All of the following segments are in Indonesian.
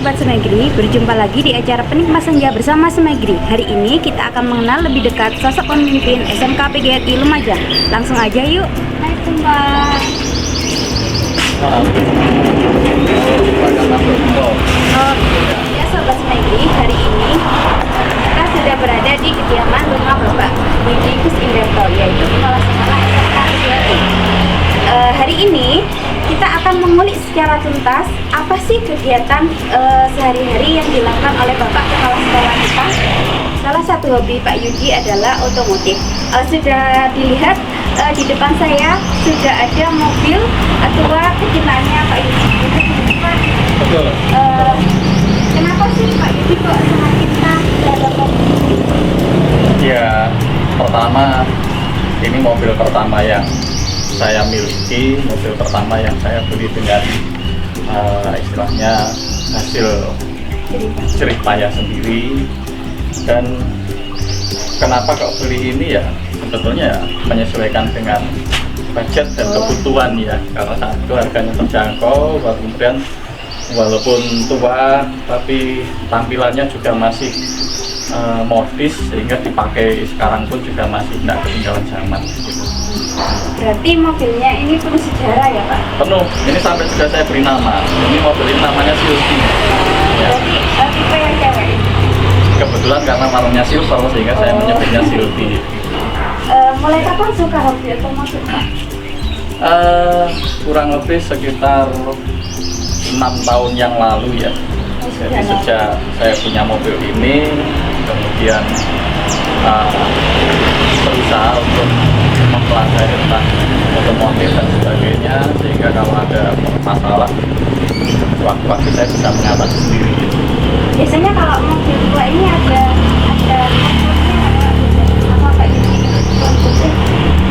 Sobat Semegri, berjumpa lagi di acara Penikmat Senja bersama Semegri. Hari ini kita akan mengenal lebih dekat sosok pemimpin SMK PGRI Lumajang. Langsung aja yuk. Assalamualaikum Pak. Ya Sobat Semegri, hari ini kita sudah berada di kediaman rumah Bapak Budi Gus Inderto, yaitu Kepala Sekolah SMK PGRI. Hari ini kita akan mengulik secara tuntas apa sih kegiatan sehari-hari yang dilakukan oleh Bapak Kepala Sekolah kita. Salah satu hobi Pak Yudi adalah otomotif. Sudah dilihat di depan saya sudah ada mobil tua kecintaannya Pak Yudi. Betul. Kenapa sih Pak Yudi kok sangat cinta terhadap mobil? Ya, pertama ini mobil pertama yang saya miliki, mobil pertama yang saya beli dengan istilahnya hasil jerih payah sendiri. Dan kenapa kok beli ini ya, sebetulnya menyesuaikan dengan budget dan kebutuhan ya, karena saat itu harganya terjangkau, kemudian walaupun tua tapi tampilannya juga masih modis, sehingga dipakai sekarang pun juga masih tidak ketinggalan zaman gitu. Berarti mobilnya ini penuh sejarah ya Pak? Penuh, ini sampai sudah saya beri nama. Ini mobil ini namanya Silvi ya. Berarti tipe yang cewek? Kebetulan karena warnanya silver sehingga saya menyebutnya Silvi. Mulai kapan suka hobi otomotif Pak? Kurang lebih sekitar 6 tahun yang lalu ya. Jadi sejak saya punya mobil ini, kemudian berusaha untuk mempelajari tentang otomotif dan sebagainya, sehingga kalau ada masalah waktu-waktu saya bisa mengatasi sendiri. Biasanya kalau mobil tua ini ada apa Pak Yudi?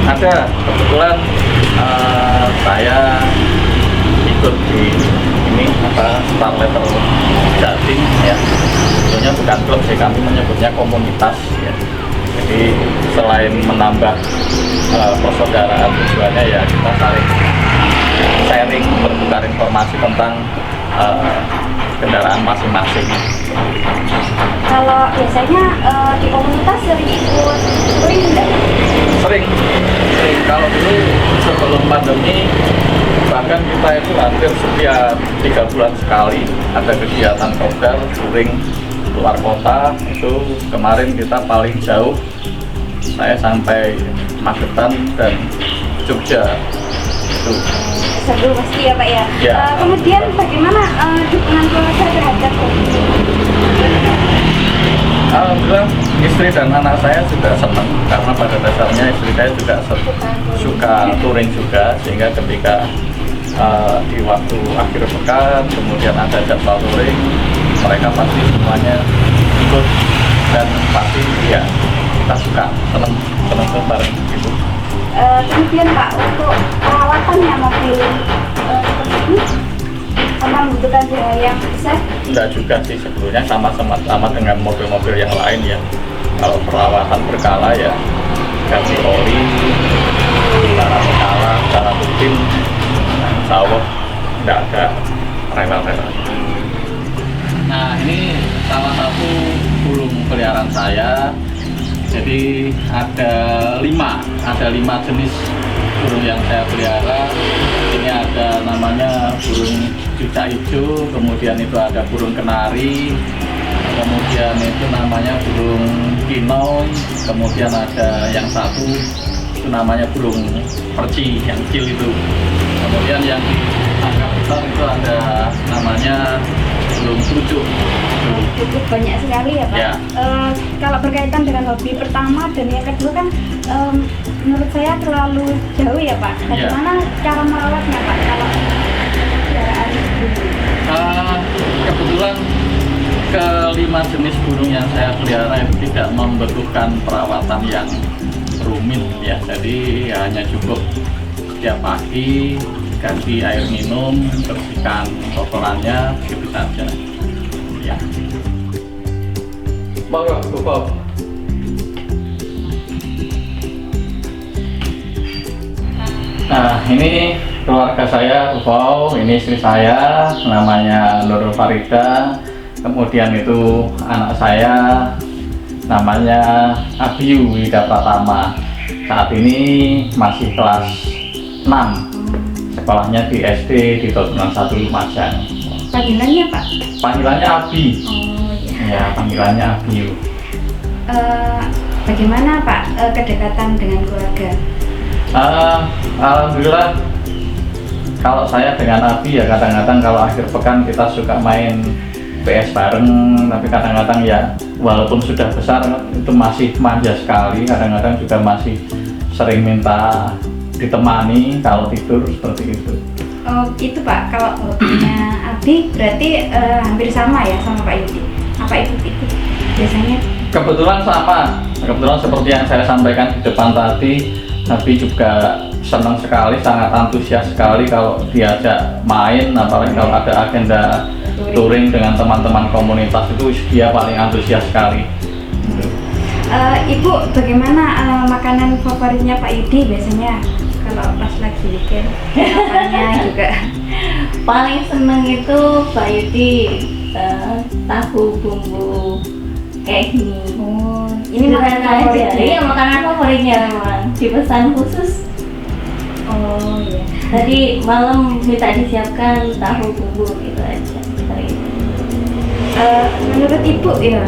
Ada, kebetulan saya ikut di ini Star Letter Jatim ya. Sebetulnya bukan klub sih, kami menyebutnya komunitas ya. Jadi selain menambah persaudaraan, tujuannya ya kita saling sharing, bertukar informasi tentang kendaraan masing-masing. Kalau biasanya di komunitas sering ikut touring enggak? Sering. Kalau dulu sebelum pandemi, bahkan kita itu hampir setiap 3 bulan sekali ada kegiatan kopdar touring luar kota. Itu kemarin kita paling jauh saya sampai Magetan dan Jogja itu. Seru pasti ya Pak ya. Ya. Kemudian bagaimana dukungan keluarga terhadap hobi? Alhamdulillah istri dan anak saya juga senang, karena pada dasarnya istri saya juga suka touring juga, sehingga ketika di waktu akhir pekan kemudian ada jadwal touring, mereka pasti semuanya ikut dan pasti ya kita suka senang bareng gitu. Kemudian Pak, untuk perawatannya mobil seperti ini sama membutuhkan biaya yang besar? Enggak juga sih, sebetulnya sama dengan mobil-mobil yang lain ya. Kalau perawatan berkala ya ganti oli secara berkala, secara rutin, insya Allah nggak ada rewel-rewel. Nah, ini salah satu burung peliharaan saya. Jadi ada 5 jenis burung yang saya pelihara. Ini ada namanya burung cucak hijau, kemudian itu ada burung kenari, kemudian itu namanya burung kinong, kemudian ada yang satu itu namanya burung perci yang kecil itu. Kemudian yang angka besar itu ada namanya burung trucuk. Cukup banyak sekali ya Pak. Ya. Kalau berkaitan dengan hobi pertama dan yang kedua kan menurut saya terlalu jauh ya Pak. Bagaimana cara merawatnya Pak kalau kendaraan burung? Kebetulan ke-5 jenis burung yang saya pelihara itu tidak membutuhkan perawatan yang rumit ya. Jadi hanya cukup setiap pagi ganti air minum, bersihkan kotorannya, begitu saja ya. Monggo, Bob. Nah, ini keluarga saya, Ufau, ini istri saya, namanya Nur Farida. kemudian itu anak saya namanya Abiyu Wida Pratama, saat ini masih kelas 6, sekolahnya di SD di Turunan 1 Lumajang. Panggilannya Pak? Panggilannya Abi. Oh iya. Ya, panggilannya Abiyu. Bagaimana Pak kedekatan dengan keluarga? Alhamdulillah, kalau saya dengan Abi ya kadang-kadang kalau akhir pekan kita suka main PS bareng, tapi kadang-kadang ya walaupun sudah besar itu masih manja sekali, kadang-kadang juga masih sering minta ditemani kalau tidur seperti itu. Oh itu Pak, kalau hobinya Abi berarti hampir sama ya sama Pak Yudi. Apa itu biasanya? Kebetulan sama, kebetulan seperti yang saya sampaikan di depan tadi, Abi juga senang sekali, sangat antusias sekali kalau diajak main, apalagi kalau ada agenda touring dengan teman-teman komunitas itu dia paling antusias sekali. Ibu bagaimana makanan favoritnya Pak Yudi biasanya kalau pas lagi weekend? Makannya juga Paling seneng itu Pak Yudi tahu bumbu kayak gini. Oh, ini makanan aja. favoritnya? Iya, makanan favoritnya memang dipesan khusus. Oh iya. Tadi malam minta disiapkan tahu bumbu gitu aja. Hari ini. Menurut Ibu ya,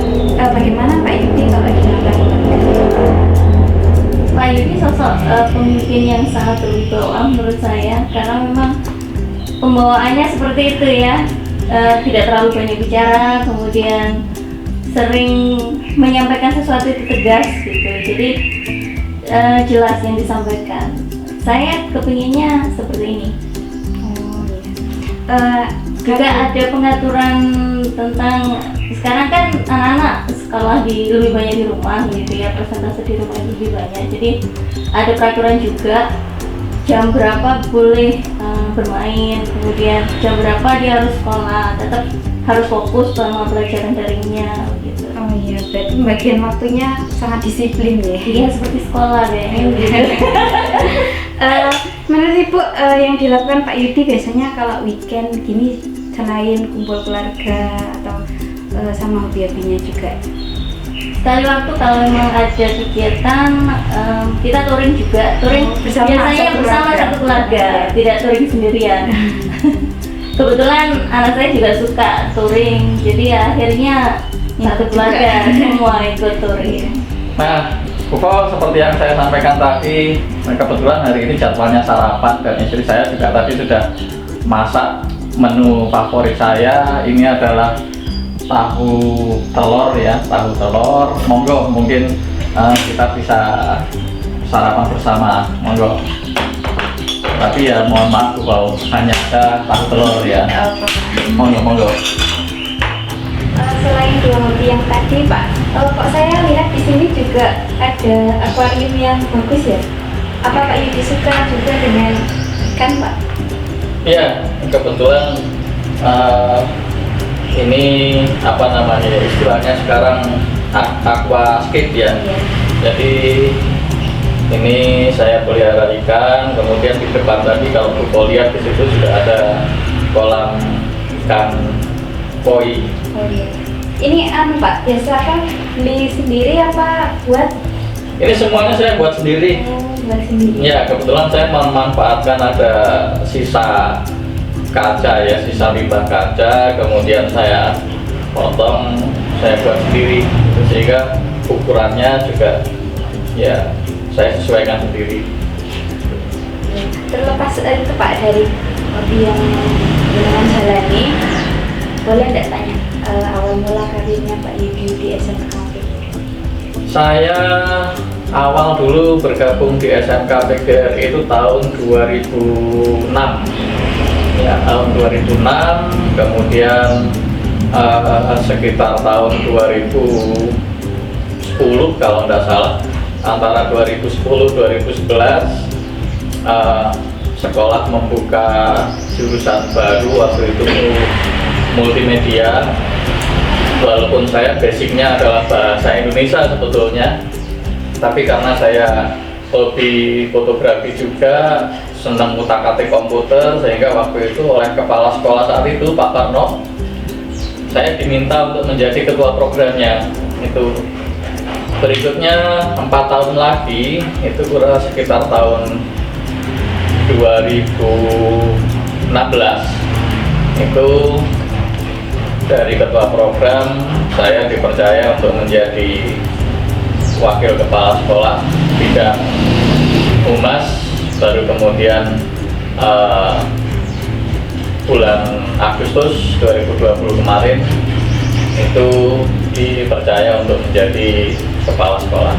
bagaimana Pak Yudi kalau di belakang? Pak Yudi sosok pemimpin yang sangat berwibawa menurut saya, karena memang pembawaannya seperti itu ya, tidak terlalu banyak bicara, kemudian sering menyampaikan sesuatu itu tegas gitu, jadi jelas yang disampaikan. Saya kepinginnya seperti ini. Oh iya. Juga ada pengaturan tentang sekarang kan anak-anak sekolah lebih banyak di rumah gitu ya, persentase di rumah itu lebih banyak, jadi ada peraturan juga jam berapa boleh bermain, kemudian jam berapa dia harus sekolah, tetap harus fokus selama pelajaran daringnya gitu. Oh iya, berarti pembagian waktunya sangat disiplin ya. Iya, seperti sekolah deh. Menurut Ibu yang dilakukan Pak Yudi biasanya kalau weekend gini selain kumpul keluarga atau sama hobi-hobinya juga? Sekali waktu kalau memang ada kegiatan kita touring juga, touring biasanya bersama satu keluarga, tidak touring sendirian. Kebetulan anak saya juga suka touring, jadi ya akhirnya satu keluarga semua ikut touring. Nah, Buko, seperti yang saya sampaikan tadi, kebetulan hari ini jadwalnya sarapan dan istri saya juga tadi sudah masak menu favorit saya. Ini adalah tahu telur ya, tahu telur. Monggo, mungkin kita bisa sarapan bersama, monggo. Tapi ya mohon maaf Buko, hanya ada tahu telur ya. Monggo. Selain dua hobi yang tadi Pak, kok saya lihat di sini juga ada akuarium yang bagus ya? Apa Pak Yudi suka juga dengan ikan Pak? Iya, kebetulan ini apa namanya ya, istilahnya sekarang aquascape ya. Iya. Jadi ini saya pelihara ikan, kemudian di depan tadi kalau Buko lihat di situ sudah ada kolam ikan koi. Oh iya. Ini Pak, biasa apa beli sendiri apa buat? Ini semuanya saya buat sendiri. Buat sendiri. Ya, kebetulan saya memanfaatkan ada sisa kaca ya, sisa limbah kaca, kemudian saya potong, saya buat sendiri, sehingga ukurannya juga ya saya sesuaikan sendiri. Terlepas itu Pak dari hobi yang dengan jalani, boleh nggak tanya awal mula karirnya Pak Yudi di SMK? Saya awal dulu bergabung di SMK PGRI itu tahun 2006 ya, tahun 2006, kemudian sekitar tahun 2010 kalau tidak salah, antara 2010-2011 sekolah membuka jurusan baru, waktu itu multimedia. Walaupun saya basicnya adalah bahasa Indonesia sebetulnya, tapi karena saya hobi fotografi juga, senang utak-atik komputer, sehingga waktu itu oleh kepala sekolah saat itu Pak Parno, saya diminta untuk menjadi ketua programnya. Itu berikutnya 4 tahun lagi, itu kurang sekitar tahun 2016, itu dari ketua program saya dipercaya untuk menjadi wakil kepala sekolah bidang humas. Baru kemudian bulan Agustus 2020 kemarin itu dipercaya untuk menjadi kepala sekolah.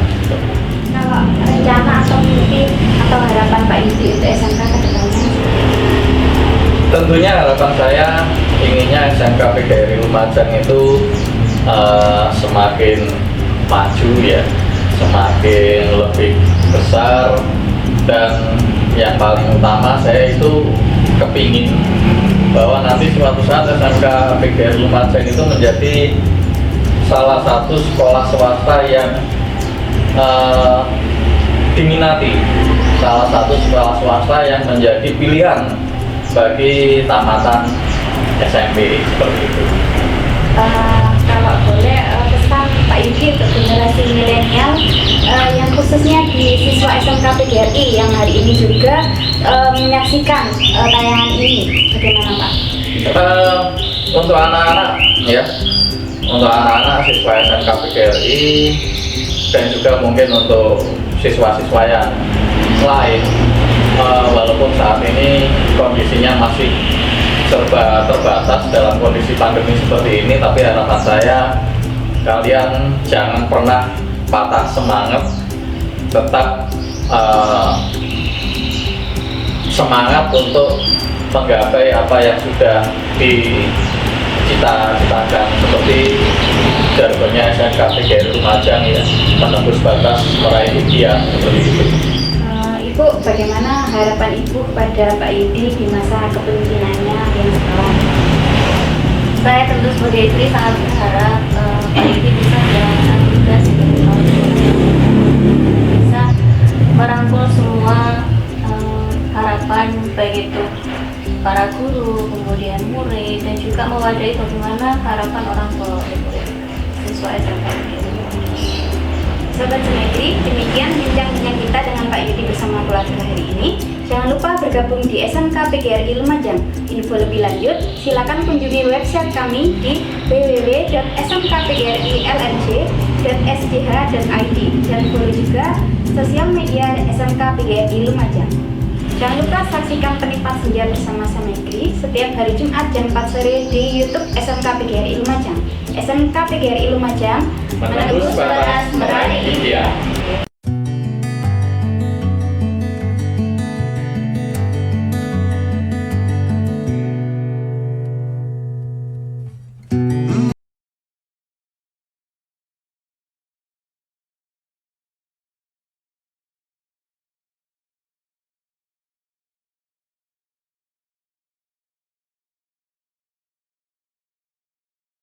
Kalau rencana atau mimpi atau harapan Pak Yudi untuk SMK ke depannya? Tentunya harapan saya inginnya SMK PGRI Lumajang itu semakin maju ya, semakin lebih besar, dan yang paling utama saya itu kepingin bahwa nanti suatu saat SMK PGRI Lumajang itu menjadi salah satu sekolah swasta yang diminati, salah satu sekolah swasta yang menjadi pilihan bagi tamatan SMP seperti itu. Kalau boleh pesan Pak Yudi untuk generasi milenial yang khususnya di siswa SMK PGRI yang hari ini juga menyaksikan tayangan ini, bagaimana Pak? Untuk anak-anak ya, untuk anak-anak siswa SMK PGRI dan juga mungkin untuk siswa-siswa yang lain, walaupun saat ini kondisinya masih serba terbatas dalam kondisi pandemi seperti ini, tapi harapan saya kalian jangan pernah patah semangat, tetap semangat untuk menggapai apa yang sudah dicita-citakan, seperti jargonnya SMK PGRI Lumajang ya, menembus batas meraih impian, seperti itu. Ibu, bagaimana harapan Ibu kepada Pak Yudi di masa kepemimpinannya yang sekarang? Saya tentu sebagai istri sangat berharap Pak Yudi bisa menjalankan tugas bisa merangkul semua harapan, baik itu para guru, kemudian murid, dan juga mewadahi bagaimana harapan orang tua murid siswa SMK. Sobat Semegri, demikian bincang-bincang kita dengan Pak Yudi bersama keluarga hari ini. Jangan lupa bergabung di SMK PGRI Lumajang. Info lebih lanjut, silakan kunjungi website kami di www.smkpgrilmj.sdh.id dan follow juga sosial media SMK PGRI Lumajang. Jangan lupa saksikan Penipat Senja bersama Semegri setiap hari Jumat jam 4 sore di YouTube SMK PGRI Lumajang. SMK PGRI Lumajang, Menembus batas meraih impian.